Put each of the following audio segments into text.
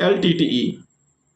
LTTE,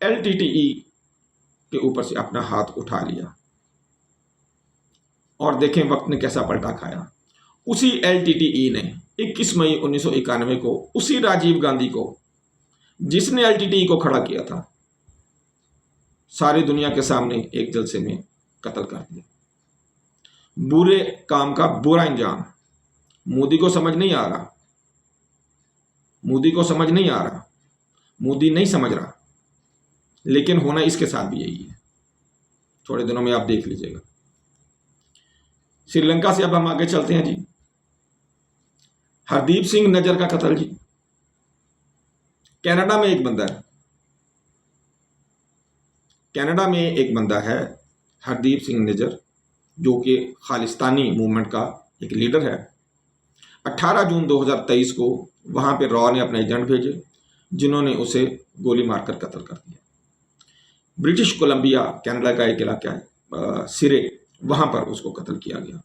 LTTE کے اوپر سے اپنا ہاتھ اٹھا لیا، اور دیکھیں وقت نے کیسا پلٹا کھایا۔ اسی LTTE نے 21 مئی 1991 کو اسی راجیو گاندھی کو، جس نے LTTE کو کھڑا کیا تھا، ساری دنیا کے سامنے ایک جلسے میں قتل کر دیا۔ برے کام کا برا انجام۔ مودی کو سمجھ نہیں آ رہا، مودی کو سمجھ نہیں آ رہا، مودی نہیں سمجھ رہا، لیکن ہونا اس کے ساتھ بھی یہی ہے۔ تھوڑے دنوں میں آپ دیکھ لیجئے گا۔ سری لنکا سے اب ہم آگے چلتے ہیں جی۔ ہردیپ سنگھ نجر کا قتل جی۔ کینیڈا میں ایک بندہ ہے، کینیڈا میں ایک بندہ ہے ہردیپ سنگھ نجر، جو کہ خالستانی موومنٹ کا ایک لیڈر ہے۔ 18 جون 2023 کو وہاں پہ را نے اپنے ایجنٹ بھیجے، جنہوں نے اسے گولی مار کر قتل کر دیا۔ برٹش کولمبیا کینیڈا کا ایک علاقہ ہے، سرے، وہاں پر اس کو قتل کیا گیا۔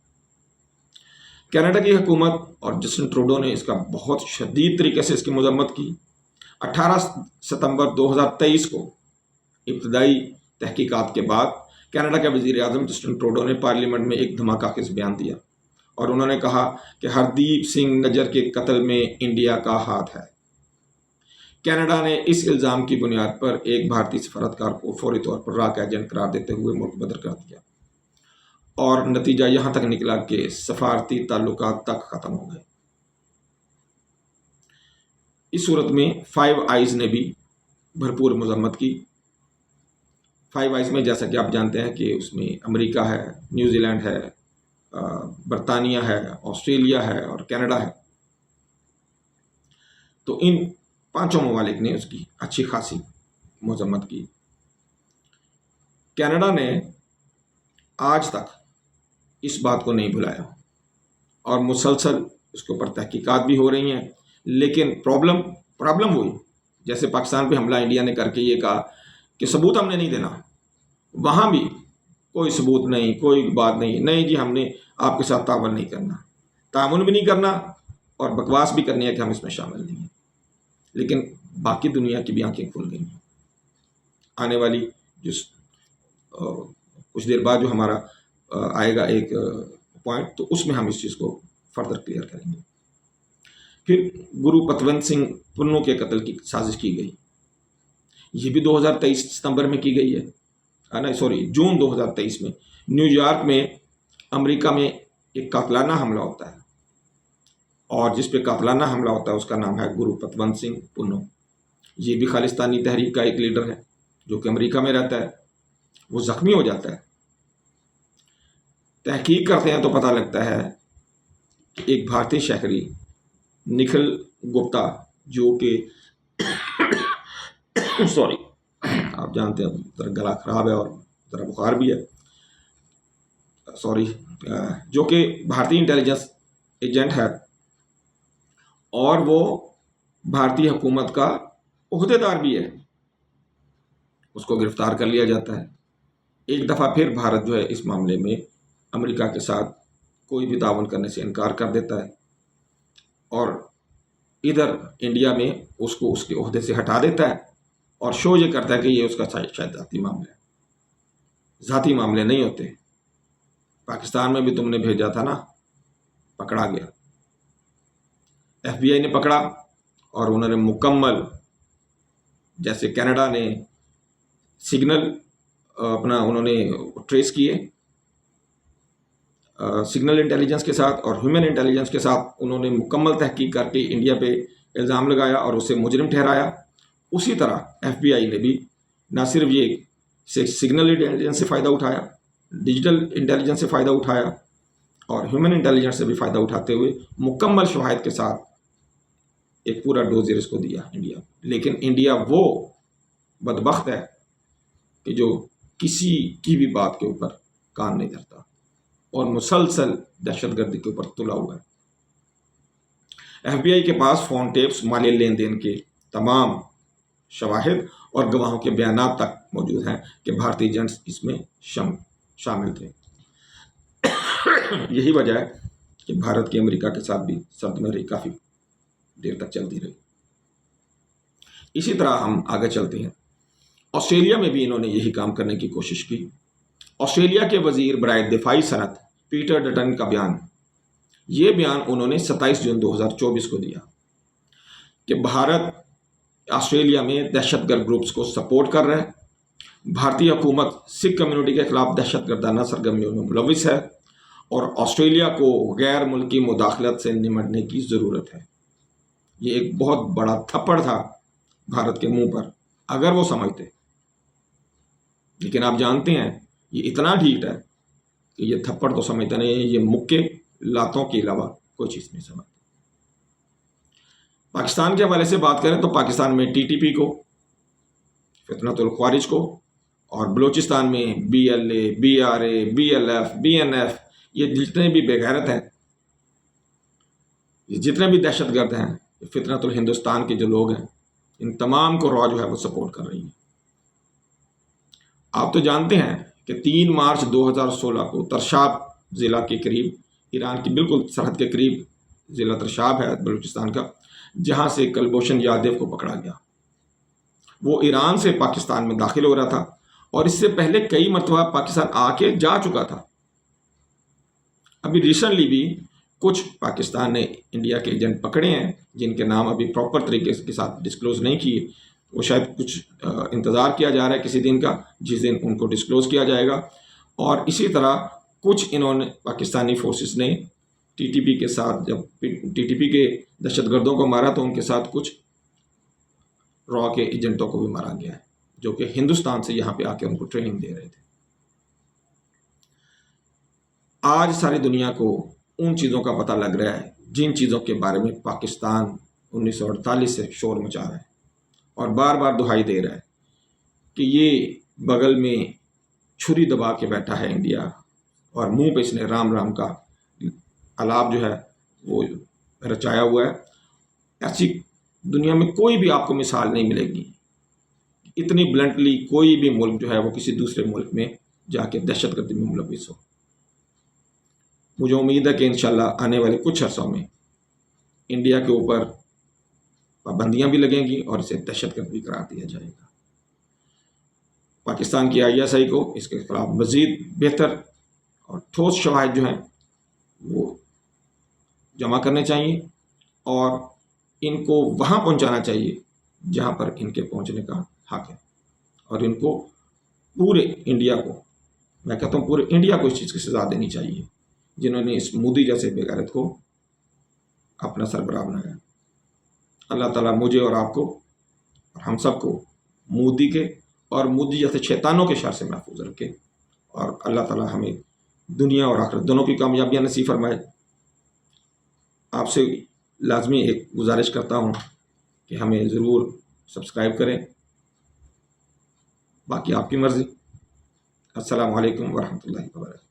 کینیڈا کی حکومت اور جسٹن ٹروڈو نے اس کا بہت شدید طریقے سے اس کی مذمت کی۔ 18 ستمبر 2023 کو ابتدائی تحقیقات کے بعد کینیڈا کے وزیر اعظم جسٹن ٹروڈو نے پارلیمنٹ میں ایک دھماکہ خیز بیان دیا، اور انہوں نے کہا کہ ہردیپ سنگھ نجر کے قتل میں انڈیا کا ہاتھ ہے۔ کینیڈا نے اس الزام کی بنیاد پر ایک بھارتی سفارتکار کو فوری طور پر را کا ایجنٹ قرار دیتے ہوئے ملک بدر کر دیا، اور نتیجہ یہاں تک نکلا کہ سفارتی تعلقات تک ختم ہو گئے۔ اس صورت میں فائیو آئیز نے بھی بھرپور مذمت کی۔ فائیو آئیز میں جیسا کہ آپ جانتے ہیں کہ اس میں امریکہ ہے، نیوزی لینڈ ہے، برطانیہ ہے، آسٹریلیا ہے اور کینیڈا ہے۔ تو ان 5 ممالک نے اس کی اچھی خاصی مذمت کی۔ کینیڈا نے آج تک اس بات کو نہیں بھلایا، اور مسلسل اس کے اوپر تحقیقات بھی ہو رہی ہیں، لیکن پرابلم ہوئی جیسے پاکستان پہ حملہ انڈیا نے کر کے یہ کہا کہ ثبوت ہم نے نہیں دینا، وہاں بھی کوئی ثبوت نہیں، کوئی بات نہیں جی ہم نے آپ کے ساتھ تعاون نہیں کرنا، تعاون بھی نہیں کرنا اور بکواس بھی کرنی ہے کہ ہم اس میں شامل نہیں ہیں۔ لیکن باقی دنیا کی بھی آنکھیں کھل گئی ہیں۔ آنے والی کچھ دیر بعد جو ہمارا آئے گا ایک پوائنٹ، تو اس میں ہم اس چیز کو فردر کلیئر کریں گے۔ پھر گرو پتونت سنگھ پنو کے قتل کی سازش کی گئی، یہ بھی 2023 ستمبر میں کی گئی ہے، جون 2023 میں نیو یارک میں امریکہ میں ایک قاتلانہ حملہ ہوتا ہے، اور جس پہ قاتلانہ حملہ ہوتا ہے اس کا نام ہے گرو پتونت سنگھ پنو۔ یہ بھی خالستانی تحریک کا ایک لیڈر ہے جو کہ امریکہ میں رہتا ہے، وہ زخمی ہو جاتا ہے۔ تحقیق کرتے ہیں تو پتہ لگتا ہے کہ ایک بھارتی شہری نکھل گپتا، جو کہ آپ جانتے ہیں ذرا گلا خراب ہے اور ذرا بخار بھی ہے، جو کہ بھارتی انٹیلیجنس ایجنٹ ہے، اور وہ بھارتی حکومت کا عہدے دار بھی ہے، اس کو گرفتار کر لیا جاتا ہے۔ ایک دفعہ پھر بھارت جو ہے اس معاملے میں امریکہ کے ساتھ کوئی بھی تعاون کرنے سے انکار کر دیتا ہے، اور ادھر انڈیا میں اس کو اس کے عہدے سے ہٹا دیتا ہے، اور شو یہ کرتا ہے کہ یہ اس کا شاید ذاتی معاملہ ہے۔ ذاتی معاملے نہیں ہوتے، پاکستان میں بھی تم نے بھیجا تھا نا، پکڑا گیا، FBI نے پکڑا، اور انہوں نے مکمل، جیسے کینیڈا نے سگنل انہوں نے ٹریس کیے، سگنل انٹیلیجنس کے ساتھ اور ہیومن انٹیلیجنس کے ساتھ انہوں نے مکمل تحقیق کر کے انڈیا پہ الزام لگایا اور اسے مجرم ٹھہرایا۔ اسی طرح FBI نے بھی نہ صرف یہ سگنل انٹیلیجنس سے فائدہ اٹھایا، ڈیجیٹل انٹیلیجنس سے فائدہ اٹھایا، اور ہیومن انٹیلیجنس سے بھی فائدہ اٹھاتے ہوئے مکمل شواہد کے ساتھ ایک پورا ڈوزر اس کو دیا انڈیا۔ لیکن انڈیا وہ بدبخت ہے کہ جو کسی کی بھی بات کے اوپر کان نہیں دھرتا، اور مسلسل دہشت گردی کے اوپر تلا ہوا ہے۔ FBI کے پاس فون ٹیپس، مالی لین دین کے تمام شواہد اور گواہوں کے بیانات تک موجود ہیں کہ بھارتی ایجنٹس اس میں شامل تھے۔ یہی وجہ ہے کہ بھارت کی امریکہ کے ساتھ بھی سرد میں رہی کافی دیر تک چلتی رہی۔ اسی طرح ہم آگے چلتے ہیں، آسٹریلیا میں بھی انہوں نے یہی کام کرنے کی کوشش کی۔ آسٹریلیا کے وزیر برائے دفاعی صنعت پیٹر ڈٹن کا یہ بیان انہوں نے 27 جون 2024 کو دیا کہ بھارت آسٹریلیا میں دہشت گرد گروپس کو سپورٹ کر رہا ہے، بھارتی حکومت سکھ کمیونٹی کے خلاف دہشت گردانہ سرگرمیوں میں ملوث ہے اور آسٹریلیا کو غیر ملکی مداخلت سے نمٹنے کی ضرورت ہے۔ یہ ایک بہت بڑا تھپڑ تھا بھارت کے منہ پر اگر وہ سمجھتے، لیکن آپ جانتے ہیں یہ اتنا ڈھیٹ ہے کہ یہ تھپڑ تو سمجھتا نہیں ہے، یہ مکے لاتوں کے علاوہ کوئی چیز نہیں سمجھتا۔ پاکستان کے حوالے سے بات کریں تو پاکستان میں TTP کو، فتنۃ الخوارج کو، اور بلوچستان میں BLA، BRA، BLF، BNF، یہ جتنے بھی بے غیرت ہیں، یہ جتنے بھی دہشت گرد ہیں، یہ فتنۃ الہندوستان کے جو لوگ ہیں، ان تمام کو را جو ہے وہ سپورٹ کر رہی ہیں۔ آپ تو جانتے ہیں کہ 3 مارچ 2016 کو ترشاب ضلع کے قریب، ایران کی بالکل سرحد کے قریب ضلع ترشاب ہے بلوچستان کا، جہاں سے کلبھوشن یادیو کو پکڑا گیا۔ وہ ایران سے پاکستان میں داخل ہو رہا تھا اور اس سے پہلے کئی مرتبہ پاکستان آ کے جا چکا تھا۔ ابھی ریسنٹلی بھی کچھ پاکستان نے انڈیا کے ایجنٹ پکڑے ہیں جن کے نام ابھی پراپر طریقے کے ساتھ ڈسکلوز نہیں کیے، وہ شاید کچھ انتظار کیا جا رہا ہے کسی دن کا جس دن ان کو ڈسکلوز کیا جائے گا۔ اور اسی طرح کچھ انہوں نے پاکستانی فورسز نے TTP کے ساتھ، جب TTP کے دہشت گردوں کو مارا تو ان کے ساتھ کچھ را کے ایجنٹوں کو بھی مارا گیا ہے جو کہ ہندوستان سے یہاں پہ آ کے ان کو ٹریننگ دے رہے تھے۔ آج ساری دنیا کو ان چیزوں کا پتہ لگ رہا ہے جن چیزوں کے بارے میں پاکستان 1948 سے شور مچا رہا ہے اور بار بار دہائی دے رہا ہے کہ یہ بغل میں چھری دبا کے بیٹھا ہے انڈیا اور منہ پہ اس نے رام رام کا الاپ جو ہے وہ رچایا ہوا ہے۔ ایسی دنیا میں کوئی بھی آپ کو مثال نہیں ملے گی اتنی بلنٹلی کوئی بھی ملک جو ہے وہ کسی دوسرے ملک میں جا کے دہشت گردی میں ملوث ہو۔ مجھے امید ہے کہ انشاءاللہ آنے والے کچھ عرصوں میں انڈیا کے اوپر پابندیاں بھی لگیں گی اور اسے دہشت گرد بھی قرار دیا جائے گا۔ پاکستان کی ISI کو اس کے خلاف مزید بہتر اور ٹھوس شواہد جو ہیں وہ جمع کرنے چاہیے اور ان کو وہاں پہنچانا چاہیے جہاں پر ان کے پہنچنے کا حق ہے، اور ان کو پورے انڈیا کو، میں کہتا ہوں پورے انڈیا کو اس چیز کی سزا دینی چاہیے جنہوں نے اس مودی جیسے بے غیرت کو اپنا سربراہ بنایا۔ اللہ تعالیٰ مجھے اور آپ کو اور ہم سب کو مودی کے اور مودی جیسے شیطانوں کے شر سے محفوظ رکھے، اور اللہ تعالیٰ ہمیں دنیا اور آخرت دونوں کی کامیابیاں نصیب فرمائے۔ آپ سے لازمی ایک گزارش کرتا ہوں کہ ہمیں ضرور سبسکرائب کریں، باقی آپ کی مرضی۔ السلام علیکم ورحمۃ اللہ وبرکاتہ۔